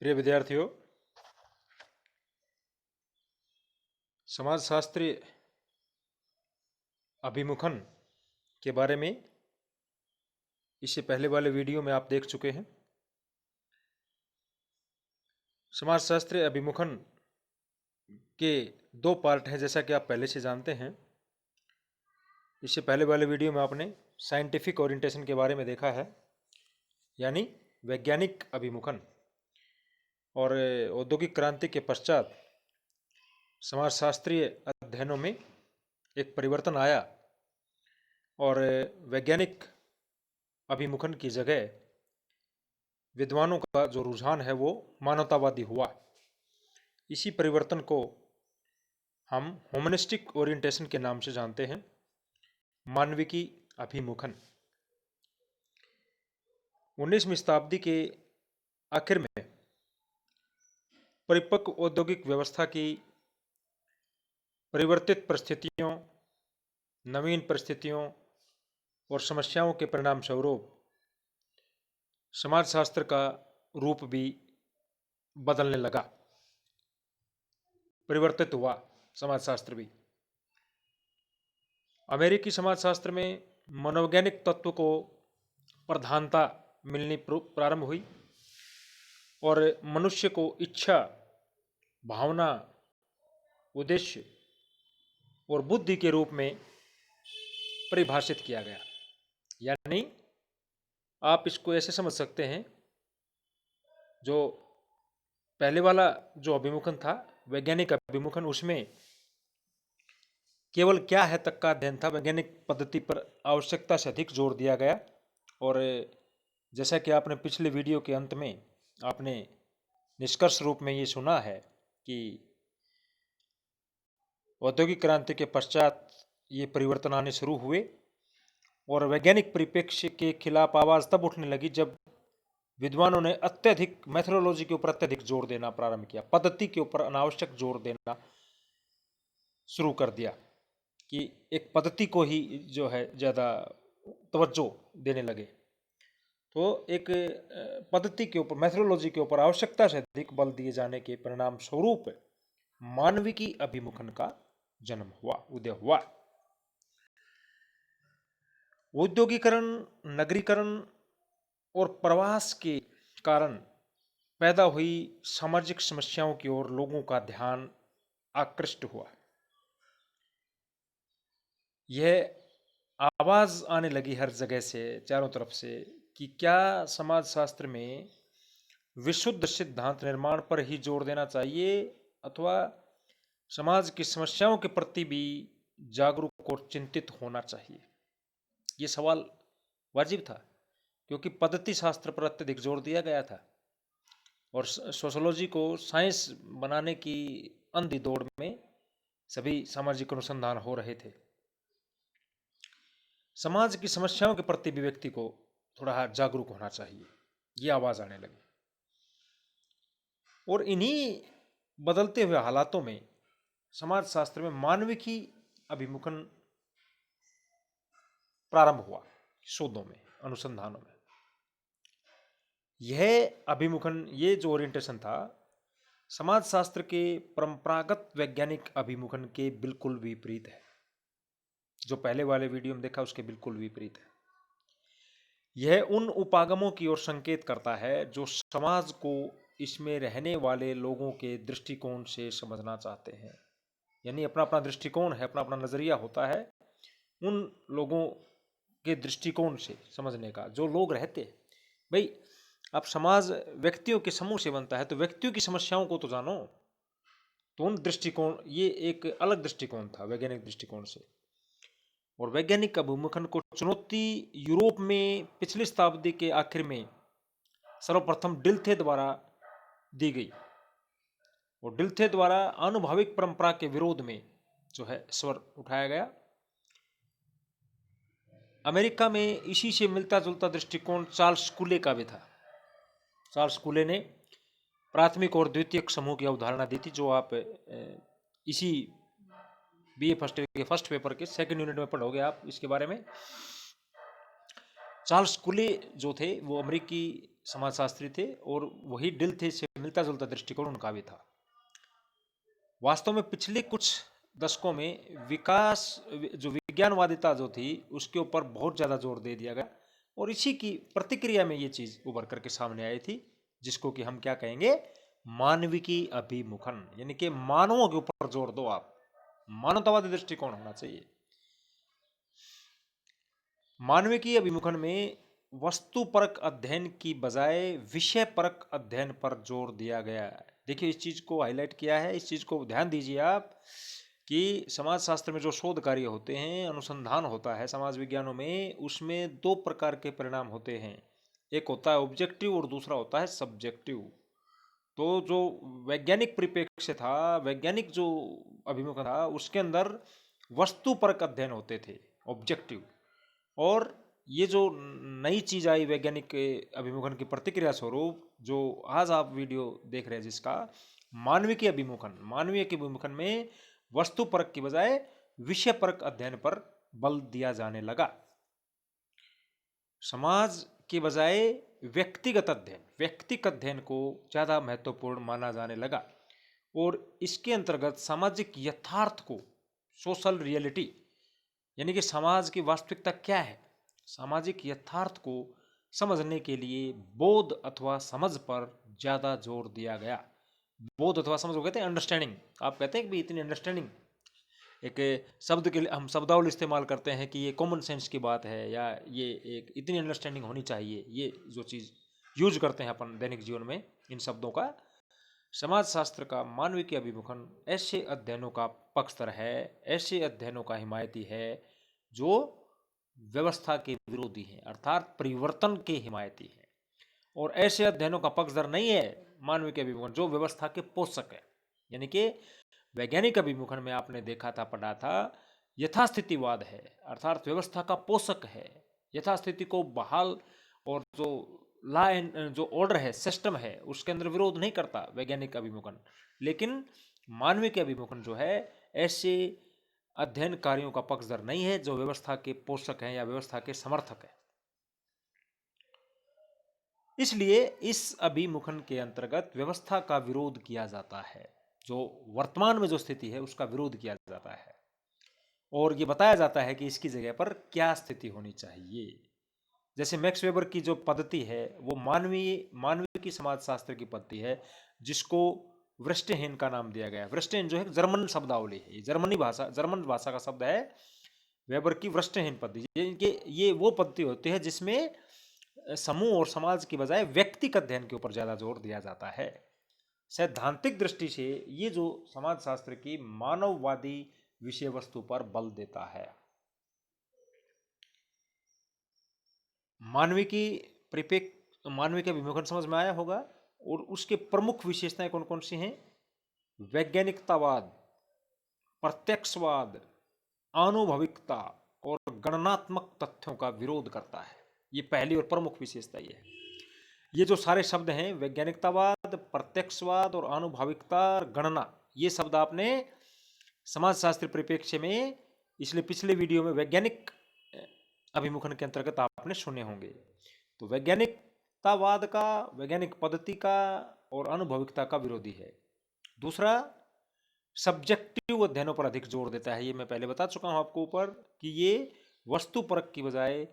प्रिय विद्यार्थियों, समाजशास्त्रीय अभिमुखन के बारे में इससे पहले वाले वीडियो में आप देख चुके हैं। समाजशास्त्रीय अभिमुखन के दो पार्ट हैं, जैसा कि आप पहले से जानते हैं। इससे पहले वाले वीडियो में आपने साइंटिफिक ओरिएंटेशन के बारे में देखा है, यानी वैज्ञानिक अभिमुखन। और औद्योगिक क्रांति के पश्चात समाजशास्त्रीय अध्ययनों में एक परिवर्तन आया और वैज्ञानिक अभिमुखन की जगह विद्वानों का जो रुझान है वो मानवतावादी हुआ। इसी परिवर्तन को हम ह्यूमनिस्टिक ओरिएंटेशन के नाम से जानते हैं, मानविकी अभिमुखन। 19वीं शताब्दी के आखिर में परिपक्व औद्योगिक व्यवस्था की परिवर्तित परिस्थितियों, नवीन परिस्थितियों और समस्याओं के परिणाम स्वरूप समाजशास्त्र का रूप भी बदलने लगा, परिवर्तित हुआ समाजशास्त्र भी। अमेरिकी समाजशास्त्र में मनोवैज्ञानिक तत्व को प्रधानता मिलनी प्रारंभ हुई और मनुष्य को इच्छा, भावना, उद्देश्य और बुद्धि के रूप में परिभाषित किया गया। यानी आप इसको ऐसे समझ सकते हैं, जो पहले वाला जो अभिमुखन था, वैज्ञानिक अभिमुखन, उसमें केवल क्या है तक का अध्ययन था। वैज्ञानिक पद्धति पर आवश्यकता से अधिक जोर दिया गया। और जैसा कि आपने पिछले वीडियो के अंत में आपने निष्कर्ष रूप में ये सुना है कि औद्योगिक क्रांति के पश्चात ये परिवर्तन आने शुरू हुए और वैज्ञानिक परिप्रेक्ष्य के खिलाफ आवाज़ तब उठने लगी जब विद्वानों ने अत्यधिक मेथोडोलॉजी के ऊपर अत्यधिक जोर देना प्रारंभ किया, पद्धति के ऊपर अनावश्यक जोर देना शुरू कर दिया कि एक पद्धति को ही जो है ज़्यादा तवज्जो देने लगे। तो एक पद्धति के ऊपर, मेथोडोलॉजी के ऊपर आवश्यकता से अधिक बल दिए जाने के परिणाम स्वरूप मानविकी अभिमुखन का जन्म हुआ, उदय हुआ। औद्योगिकरण, नगरीकरण और प्रवास के कारण पैदा हुई सामाजिक समस्याओं की ओर लोगों का ध्यान आकृष्ट हुआ। यह आवाज़ आने लगी हर जगह से, चारों तरफ से, कि क्या समाजशास्त्र में विशुद्ध सिद्धांत निर्माण पर ही जोर देना चाहिए अथवा समाज की समस्याओं के प्रति भी जागरूक और चिंतित होना चाहिए। ये सवाल वाजिब था, क्योंकि पद्धति शास्त्र पर अत्यधिक जोर दिया गया था और सोशोलॉजी को साइंस बनाने की अंधी दौड़ में सभी सामाजिक अनुसंधान हो रहे थे। समाज की समस्याओं के प्रति भी व्यक्ति को थोड़ा जागरूक होना चाहिए, ये आवाज़ आने लगी। और इन्हीं बदलते हुए हालातों में समाजशास्त्र में मानविकी अभिमुखन प्रारंभ हुआ, शोधों में, अनुसंधानों में। यह अभिमुखन, ये जो ओरिएंटेशन था, समाजशास्त्र के परंपरागत वैज्ञानिक अभिमुखन के बिल्कुल विपरीत है। जो पहले वाले वीडियो में देखा उसके बिल्कुल विपरीत है। यह उन उपागमों की ओर संकेत करता है जो समाज को इसमें रहने वाले लोगों के दृष्टिकोण से समझना चाहते हैं। यानी अपना अपना दृष्टिकोण है, अपना अपना नजरिया होता है उन लोगों के दृष्टिकोण से समझने का, जो लोग रहते हैं। भाई, अब समाज व्यक्तियों के समूह से बनता है, तो व्यक्तियों की समस्याओं को तो जानो। तो उन दृष्टिकोण, ये एक अलग दृष्टिकोण था वैज्ञानिक दृष्टिकोण से। और वैज्ञानिक अभिमुखन को चुनौती यूरोप में पिछली शताब्दी के आखिर में सर्वप्रथम डिल्थे द्वारा दी गई। और डिल्थे द्वारा आनुभाविक परंपरा के विरोध में जो है स्वर उठाया गया। अमेरिका में इसी से मिलता जुलता दृष्टिकोण चार्ल्स कूले का भी था। चार्ल्स कूले ने प्राथमिक और द्वितीयक समूह की अवधारणा दी थी, जो आप इसी बीए फर्स्ट पेपर के सेकंड यूनिट में पढ़ोगे आप इसके बारे में। चार्ल्स कूले जो थे वो अमेरिकी समाजशास्त्री थे और वही डिल्थे से मिलता जुलता दृष्टिकोण उनका भी था। वास्तव में पिछले कुछ दशकों में विकास जो विज्ञानवादिता जो थी उसके ऊपर बहुत ज़्यादा जोर दे दिया गया और इसी की प्रतिक्रिया में ये चीज़ उभर करके सामने आई थी, जिसको कि हम क्या कहेंगे, मानविकी अभिमुखन, यानी कि मानवों के ऊपर जोर दो आप, मानवतावादी दृष्टिकोण होना चाहिए। मानविकी अभिमुखन में वस्तुपरक अध्ययन की बजाय विषय परक अध्ययन पर जोर दिया गया है। देखिए इस चीज को हाईलाइट किया है, इस चीज को ध्यान दीजिए आप कि समाज शास्त्र में जो शोध कार्य होते हैं, अनुसंधान होता है समाज विज्ञानों में, उसमें दो प्रकार के परिणाम होते हैं। एक होता है ऑब्जेक्टिव और दूसरा होता है सब्जेक्टिव। तो जो वैज्ञानिक परिप्रेक्ष्य था, वैज्ञानिक जो अभिमुख था, उसके अंदर वस्तुपरक अध्ययन होते थे, ऑब्जेक्टिव। और ये जो नई चीज आई वैज्ञानिक के अभिमुखन की प्रतिक्रिया स्वरूप, जो आज आप वीडियो देख रहे हैं जिसका, मानवीय के अभिमुखन, मानवीय के अभिमुखन में वस्तु परक की बजाय विषय परक अध्ययन पर बल दिया जाने लगा। समाज के बजाय व्यक्तिगत अध्ययन, व्यक्तिगत अध्ययन को ज्यादा महत्वपूर्ण माना जाने लगा और इसके अंतर्गत सामाजिक यथार्थ को, सोशल रियलिटी, यानी कि समाज की वास्तविकता क्या है, सामाजिक यथार्थ को समझने के लिए बोध अथवा समझ पर ज्यादा जोर दिया गया। बोध अथवा समझ को कहते हैं अंडरस्टैंडिंग। आप कहते हैं कि इतनी अंडरस्टैंडिंग, एक शब्द के लिए हम शब्दावली इस्तेमाल करते हैं कि ये कॉमन सेंस की बात है या ये एक इतनी अंडरस्टैंडिंग होनी चाहिए, ये जो चीज़ यूज करते हैं अपन दैनिक जीवन में इन शब्दों का। समाज शास्त्र का मानविकी अभिमुखन ऐसे अध्ययनों का पक्षधर है, ऐसे अध्ययनों का हिमायती है जो व्यवस्था के विरोधी हैं, अर्थात परिवर्तन के हिमायती हैं, और ऐसे अध्ययनों का पक्षधर नहीं है मानविकी अभिमुखन जो व्यवस्था के पोषक है। यानी कि वैज्ञानिक अभिमुखन में आपने देखा था, पढ़ा था, यथास्थितिवाद है, अर्थात व्यवस्था का पोषक है, यथास्थिति को बहाल और जो ला एंड जो ऑर्डर है, सिस्टम है, उसके अंदर विरोध नहीं करता वैज्ञानिक अभिमुखन। लेकिन मानविक अभिमुखन जो है ऐसे अध्ययन कार्यों का पक्षधर नहीं है जो व्यवस्था के पोषक हैं या व्यवस्था के समर्थक है। इसलिए इस अभिमुखन के अंतर्गत व्यवस्था का विरोध किया जाता है, जो वर्तमान में जो स्थिति है उसका विरोध किया जाता है और ये बताया जाता है कि इसकी जगह पर क्या स्थिति होनी चाहिए। जैसे मैक्स वेबर की जो पद्धति है वो मानवीय की समाजशास्त्र की पद्धति है, जिसको वृष्टिहीन का नाम दिया गया। वृष्टिहीन जो है जर्मन शब्दावली है, जर्मन भाषा का शब्द है वेबर की वृष्टिहीन पद्धति। ये वो पद्धति होती है जिसमें समूह और समाज की बजाय व्यक्तिगत अध्ययन के ऊपर ज्यादा जोर दिया जाता है। सैद्धांतिक दृष्टि से ये जो समाजशास्त्र की मानववादी विषय वस्तु पर बल देता है। मानवीय के अभिमुखन समझ में आया होगा और उसके प्रमुख विशेषताएं कौन कौन सी हैं? वैज्ञानिकतावाद, प्रत्यक्षवाद, आनुभविकता और गणनात्मक तथ्यों का विरोध करता है। ये पहली और प्रमुख विशेषता ये है। ये जो सारे शब्द हैं, वैज्ञानिकतावाद, प्रत्यक्षवाद और आनुभविकता और गणना, ये शब्द आपने समाजशास्त्र परिप्रेक्ष्य में इसलिए पिछले वीडियो में वैज्ञानिक अभिमुखन के अंतर्गत आपने सुने होंगे। तो वैज्ञानिकतावाद का, वैज्ञानिक पद्धति का और अनुभविकता का विरोधी है। दूसरा, सब्जेक्टिव अध्ययनों पर अधिक जोर देता है। ये मैं पहले बता चुका हूं आपको ऊपर कि ये वस्तु परक की बजाय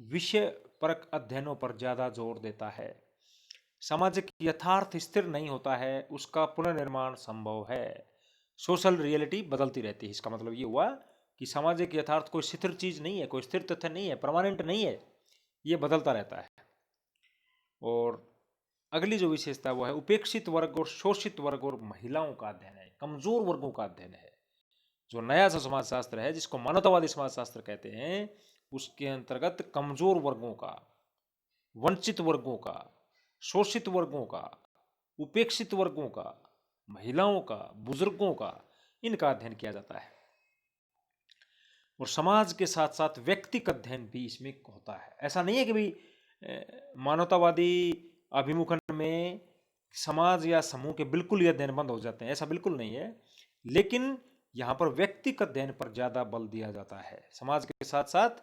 विषय परक अध्ययनों पर ज्यादा जोर देता है। सामाजिक यथार्थ स्थिर नहीं होता है, उसका पुनर्निर्माण संभव है। सोशल रियलिटी बदलती रहती है। इसका मतलब ये हुआ कि सामाजिक यथार्थ कोई स्थिर चीज नहीं है, कोई स्थिर तथ्य नहीं है, परमानेंट नहीं है, ये बदलता रहता है। और अगली जो विशेषता वो है उपेक्षित वर्ग और शोषित वर्ग और महिलाओं का अध्ययन है, कमजोर वर्गों का अध्ययन है। जो नया सा समाजशास्त्र है जिसको मानवतावादी समाजशास्त्र कहते हैं, उसके अंतर्गत कमजोर वर्गों का, वंचित वर्गों का, शोषित वर्गों का, उपेक्षित वर्गों का, महिलाओं का, बुजुर्गों का, इनका अध्ययन किया जाता है। और समाज के साथ साथ व्यक्तिगत अध्ययन भी इसमें होता है। ऐसा नहीं है कि भाई मानवतावादी अभिमुखन में समाज या समूह के बिल्कुल ही अध्ययन बंद हो जाते हैं, ऐसा बिल्कुल नहीं है। लेकिन यहाँ पर व्यक्तिगत अध्ययन पर ज्यादा बल दिया जाता है। समाज के साथ साथ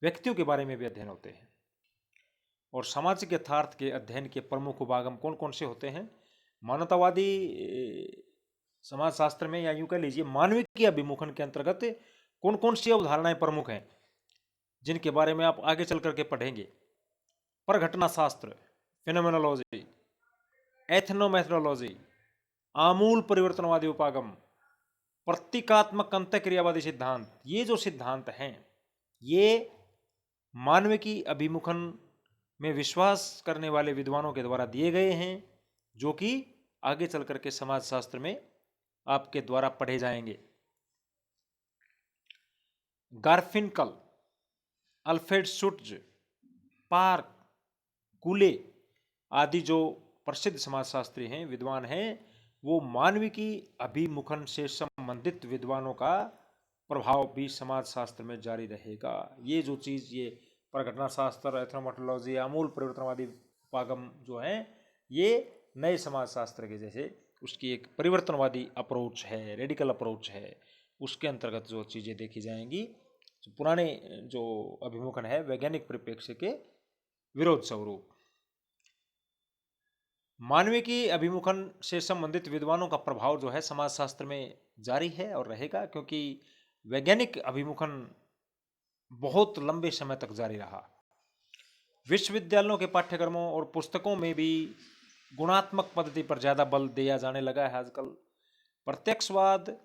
व्यक्तियों के बारे में भी अध्ययन होते हैं। और सामाजिक यथार्थ के अध्ययन के प्रमुख उपागम कौन कौन से होते हैं? मानवतावादी समाजशास्त्र में, या यूं कह लीजिए मानविकी अभिमुखन के अंतर्गत कौन कौन सी अवधारणाएं प्रमुख हैं जिनके बारे में आप आगे चल करके पढ़ेंगे? परघटना शास्त्र, फिनोमेनोलॉजी, एथनोमेथोलॉजी, आमूल परिवर्तनवादी उपागम, प्रतीकात्मक अंतःक्रियावादी सिद्धांत। ये जो सिद्धांत हैं ये मानविकी अभिमुखन में विश्वास करने वाले विद्वानों के द्वारा दिए गए हैं, जो कि आगे चल करके समाजशास्त्र में आपके द्वारा पढ़े जाएंगे। गार्फिंकल, अल्फ्रेड शुट्ज, पार्क, कूले आदि जो प्रसिद्ध समाजशास्त्री हैं, विद्वान हैं, वो मानविकी अभिमुखन से संबंधित विद्वानों का प्रभाव भी समाजशास्त्र में जारी रहेगा। ये जो चीज़, ये परघटना शास्त्र, एथनोमेटोलॉजी, आमूल परिवर्तनवादी उपागम जो हैं, ये नए समाजशास्त्र के जैसे उसकी एक परिवर्तनवादी अप्रोच है, रेडिकल अप्रोच है, उसके अंतर्गत जो चीज़ें देखी जाएंगी, जो पुराने जो अभिमुखन है वैज्ञानिक परिप्रेक्ष्य के विरोध स्वरूप। मानविकी अभिमुखन से संबंधित विद्वानों का प्रभाव जो है समाजशास्त्र में जारी है और रहेगा, क्योंकि वैज्ञानिक अभिमुखन बहुत लंबे समय तक जारी रहा। विश्वविद्यालयों के पाठ्यक्रमों और पुस्तकों में भी गुणात्मक पद्धति पर ज़्यादा बल दिया जाने लगा है आजकल। प्रत्यक्षवाद,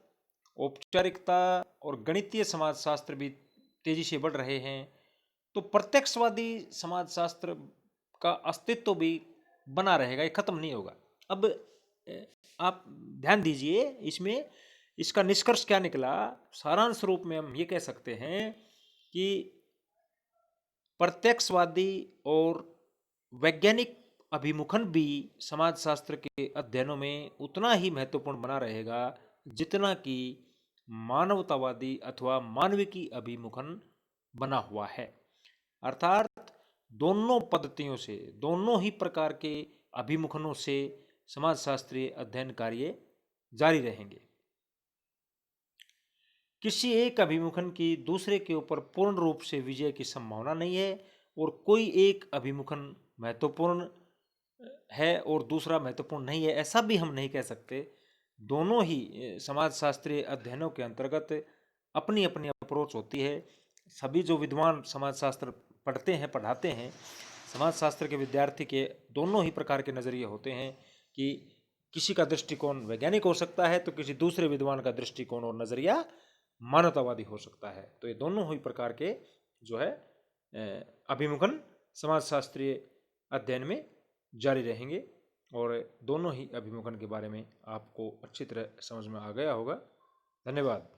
औपचारिकता और गणितीय समाजशास्त्र भी तेजी से बढ़ रहे हैं। तो प्रत्यक्षवादी समाजशास्त्र का अस्तित्व भी बना रहेगा, ये खत्म नहीं होगा। अब आप ध्यान दीजिए, इसमें इसका निष्कर्ष क्या निकला? सारांश रूप में हम ये कह सकते हैं कि प्रत्यक्षवादी और वैज्ञानिक अभिमुखन भी समाजशास्त्र के अध्ययनों में उतना ही महत्वपूर्ण बना रहेगा जितना कि मानवतावादी अथवा मानविकी अभिमुखन बना हुआ है। अर्थात दोनों पद्धतियों से, दोनों ही प्रकार के अभिमुखनों से समाजशास्त्रीय अध्ययन कार्य जारी रहेंगे। किसी एक अभिमुखन की दूसरे के ऊपर पूर्ण रूप से विजय की संभावना नहीं है, और कोई एक अभिमुखन महत्वपूर्ण है और दूसरा महत्वपूर्ण नहीं है, ऐसा भी हम नहीं कह सकते। दोनों ही समाजशास्त्रीय अध्ययनों के अंतर्गत अपनी अपनी अप्रोच होती है। सभी जो विद्वान समाजशास्त्र पढ़ते हैं, पढ़ाते हैं, समाजशास्त्र के विद्यार्थी के दोनों ही प्रकार के नज़रिए होते हैं कि किसी का दृष्टिकोण वैज्ञानिक हो सकता है तो किसी दूसरे विद्वान का दृष्टिकोण और नज़रिया मानवतावादी हो सकता है। तो ये दोनों ही प्रकार के जो है अभिमुखन समाजशास्त्रीय अध्ययन में जारी रहेंगे, और दोनों ही अभिमुखन के बारे में आपको अच्छी तरह समझ में आ गया होगा। धन्यवाद।